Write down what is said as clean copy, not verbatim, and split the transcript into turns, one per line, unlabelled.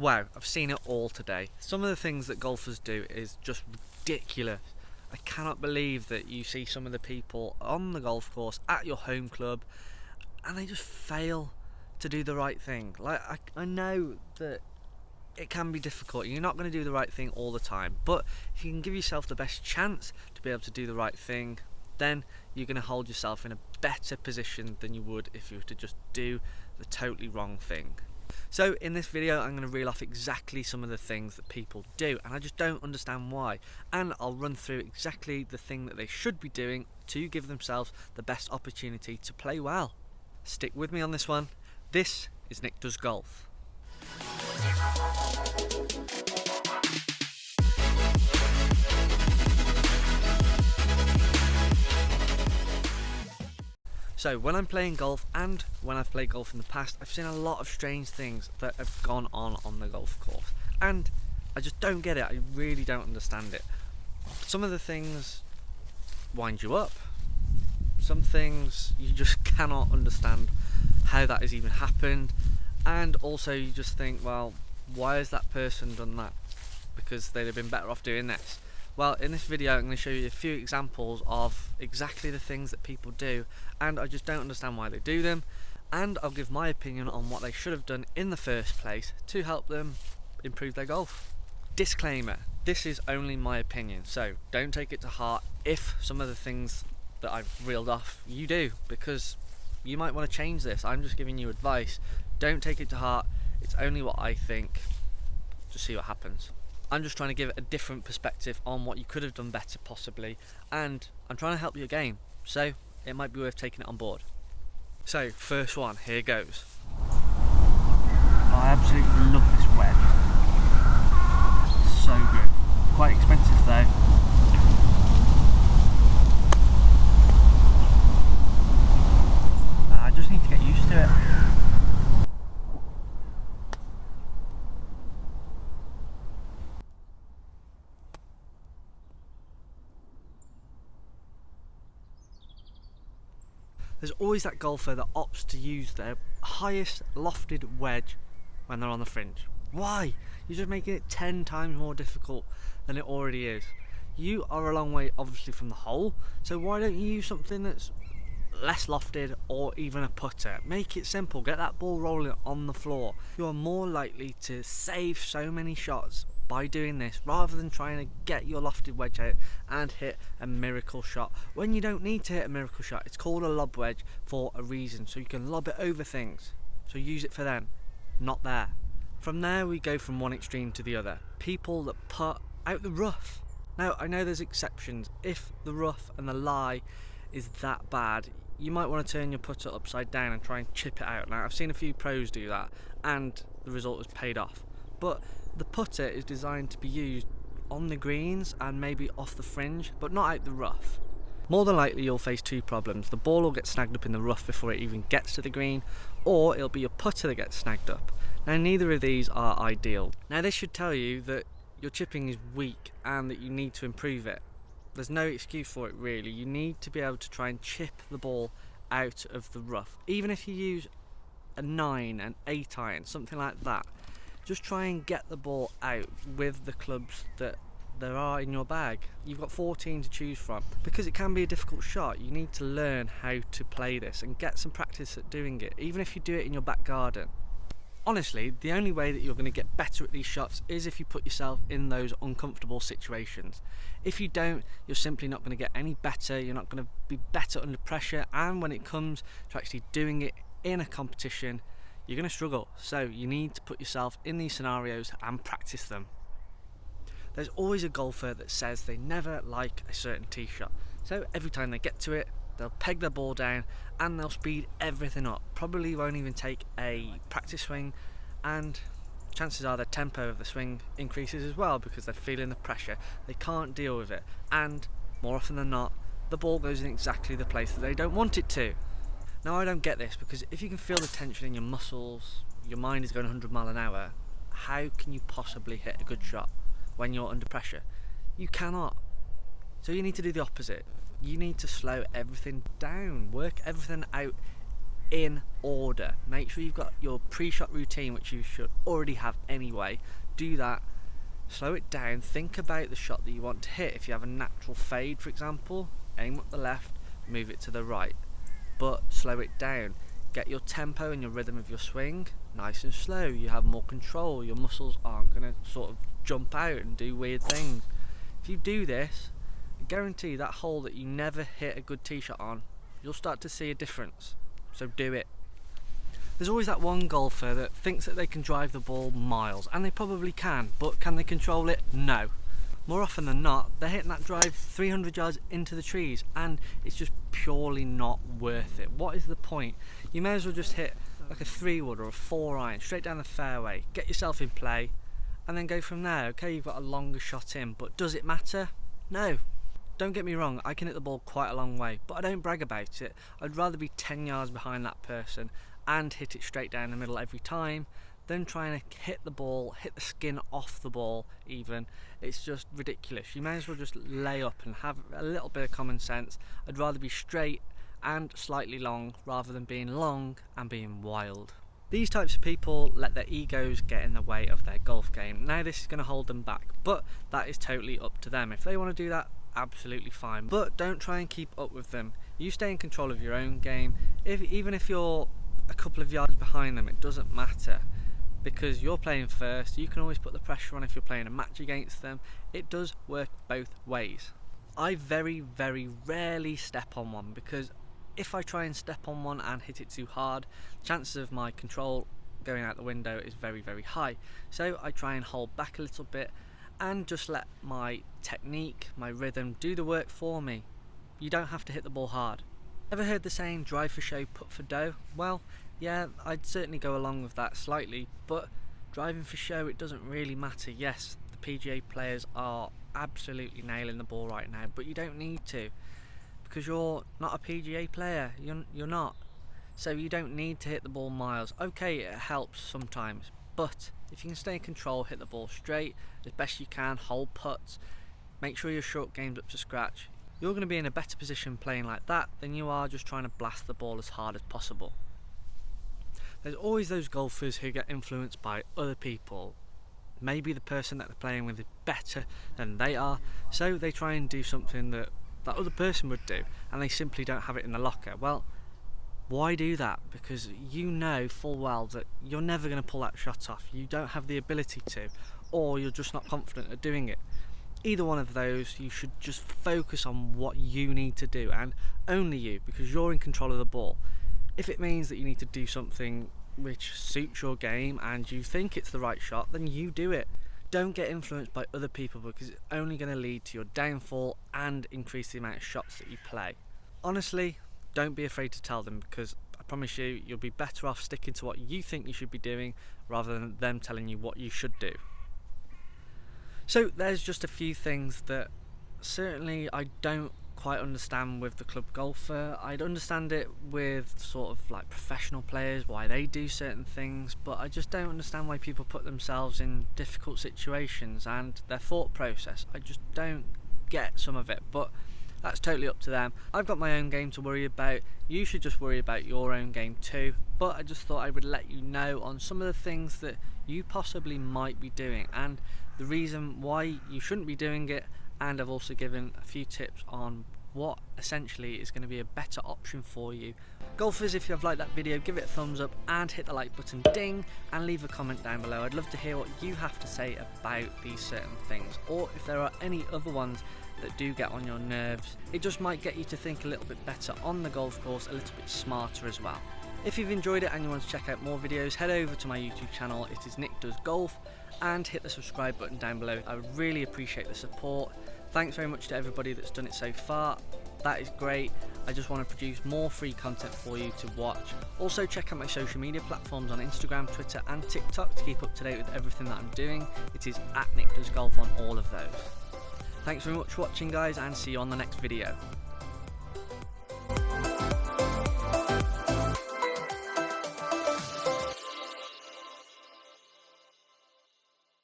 Wow, I've seen it all today. Some of the things that golfers do is just ridiculous. I cannot believe that you see some of the people on the golf course at your home club and they just fail to do the right thing. Like, I know that it can be difficult. You're not going to do the right thing all the time, but if you can give yourself the best chance to be able to do the right thing, then you're going to hold yourself in a better position than you would if you were to just do the totally wrong thing. So in this video I'm going to reel off exactly some of the things that people do and I just don't understand why, and I'll run through exactly the thing that they should be doing to give themselves the best opportunity to play well. Stick with me on this one. This is Nick Does Golf. So when I'm playing golf and when I've played golf in the past, I've seen a lot of strange things that have gone on the golf course and I just don't get it. I really don't understand it. Some of the things wind you up. Some things you just cannot understand how that has even happened, and also you just think, well, why has that person done that? Because they'd have been better off doing this. Well, in this video I'm going to show you a few examples of exactly the things that people do and I just don't understand why they do them, and I'll give my opinion on what they should have done in the first place to help them improve their golf. Disclaimer, this is only my opinion, so don't take it to heart if some of the things that I've reeled off you do, because you might want to change this. I'm just giving you advice. Don't take it to heart, it's only what I think. Just see what happens. I'm just trying to give a different perspective on what you could have done better possibly, and I'm trying to help your game, so it might be worth taking it on board. So first one, here goes. I absolutely love this wedge. So good. Quite expensive though. I just need to get used to it. There's always that golfer that opts to use their highest lofted wedge when they're on the fringe. Why? You're just making it 10 times more difficult than it already is. You are a long way obviously from the hole, so why don't you use something that's less lofted or even a putter? Make it simple, get that ball rolling on the floor. You are more likely to save so many shots by doing this rather than trying to get your lofted wedge out and hit a miracle shot when you don't need to hit a miracle shot. It's called a lob wedge for a reason, so you can lob it over things, so use it for them, not there. From there we go from one extreme to the other. People that putt out the rough. Now I know there's exceptions. If the rough and the lie is that bad, you might want to turn your putter upside down and try and chip it out. Now I've seen a few pros do that and the result has paid off, but the putter is designed to be used on the greens and maybe off the fringe, but not out the rough. More than likely you'll face two problems. The ball will get snagged up in the rough before it even gets to the green, or it'll be your putter that gets snagged up. Now neither of these are ideal. Now this should tell you that your chipping is weak and that you need to improve it. There's no excuse for it really. You need to be able to try and chip the ball out of the rough. Even if you use a 9, an 8 iron, something like that. Just try and get the ball out with the clubs that there are in your bag. You've got 14 to choose from. Because it can be a difficult shot, you need to learn how to play this and get some practice at doing it, even if you do it in your back garden. Honestly, the only way that you're going to get better at these shots is if you put yourself in those uncomfortable situations. If you don't, you're simply not going to get any better, you're not going to be better under pressure, and when it comes to actually doing it in a competition, you're going to struggle. So you need to put yourself in these scenarios and practice them. There's always a golfer that says they never like a certain tee shot, so every time they get to it, they'll peg their ball down and they'll speed everything up. Probably won't even take a practice swing, and chances are the tempo of the swing increases as well because they're feeling the pressure. They can't deal with it, and more often than not the ball goes in exactly the place that they don't want it to. Now I don't get this, because if you can feel the tension in your muscles, your mind is going 100 miles an hour, how can you possibly hit a good shot when you're under pressure? You cannot. So you need to do the opposite. You need to slow everything down, work everything out in order. Make sure you've got your pre-shot routine, which you should already have anyway. Do that, slow it down, think about the shot that you want to hit. If you have a natural fade, for example, aim up the left, move it to the right, but slow it down. Get your tempo and your rhythm of your swing nice and slow. You have more control, your muscles aren't going to sort of jump out and do weird things. If you do this, I guarantee that hole that you never hit a good tee shot on, you'll start to see a difference. So do it. There's always that one golfer that thinks that they can drive the ball miles, and they probably can, but can they control it? No. More often than not, they're hitting that drive 300 yards into the trees, and it's just purely not worth it. What is the point? You may as well just hit like a 3-wood or a 4-iron straight down the fairway, get yourself in play, and then go from there. Okay, you've got a longer shot in, but does it matter? No. Don't get me wrong, I can hit the ball quite a long way, but I don't brag about it. I'd rather be 10 yards behind that person and hit it straight down the middle every time than trying to hit the ball, hit the skin off the ball even. It's just ridiculous. You may as well just lay up and have a little bit of common sense. I'd rather be straight and slightly long rather than being long and being wild. These types of people let their egos get in the way of their golf game. Now this is going to hold them back, but that is totally up to them. If they want to do that, absolutely fine, but don't try and keep up with them. You stay in control of your own game. Even if you're a couple of yards behind them, it doesn't matter, because you're playing first. You can always put the pressure on if you're playing a match against them. It does work both ways. I very rarely step on one, because if I try and step on one and hit it too hard, chances of my control going out the window is very high. So I try and hold back a little bit and just let my technique, my rhythm do the work for me. You don't have to hit the ball hard. Ever heard the saying, drive for show, putt for dough? Well, yeah, I'd certainly go along with that slightly, but driving for show, it doesn't really matter. Yes, the PGA players are absolutely nailing the ball right now, but you don't need to, because you're not a PGA player. You're not. So you don't need to hit the ball miles. Okay, it helps sometimes, but if you can stay in control, hit the ball straight as best you can, hold putts, make sure your short game's up to scratch, you're going to be in a better position playing like that than you are just trying to blast the ball as hard as possible. There's always those golfers who get influenced by other people. Maybe the person that they're playing with is better than they are, so they try and do something that that other person would do, and they simply don't have it in the locker. Well, why do that? Because you know full well that you're never going to pull that shot off. You don't have the ability to, or you're just not confident at doing it. Either one of those, you should just focus on what you need to do, and only you, because you're in control of the ball. If it means that you need to do something which suits your game and you think it's the right shot, then you do it. Don't get influenced by other people, because it's only going to lead to your downfall and increase the amount of shots that you play. Honestly, don't be afraid to tell them, because I promise you, you'll be better off sticking to what you think you should be doing rather than them telling you what you should do. So there's just a few things that certainly I don't quite understand with the club golfer. I'd understand it with sort of like professional players, why they do certain things, but I just don't understand why people put themselves in difficult situations and their thought process. I just don't get some of it, but that's totally up to them. I've got my own game to worry about. You should just worry about your own game too, but I just thought I would let you know on some of the things that you possibly might be doing and the reason why you shouldn't be doing it, and I've also given a few tips on what essentially is going to be a better option for you. Golfers, if you have liked that video, give it a thumbs up and hit the like button, ding, and leave a comment down below. I'd love to hear what you have to say about these certain things, or if there are any other ones that do get on your nerves. It just might get you to think a little bit better on the golf course, a little bit smarter as well. If you've enjoyed it and you want to check out more videos, head over to my YouTube channel. It is Nick Does Golf, and hit the subscribe button down below. I would really appreciate the support. Thanks very much to everybody that's done it so far. That is great. I just want to produce more free content for you to watch. Also check out my social media platforms on Instagram, Twitter and TikTok to keep up to date with everything that I'm doing. It is @NickDoesGolf on all of those. Thanks very much for watching guys, and see you on the next video.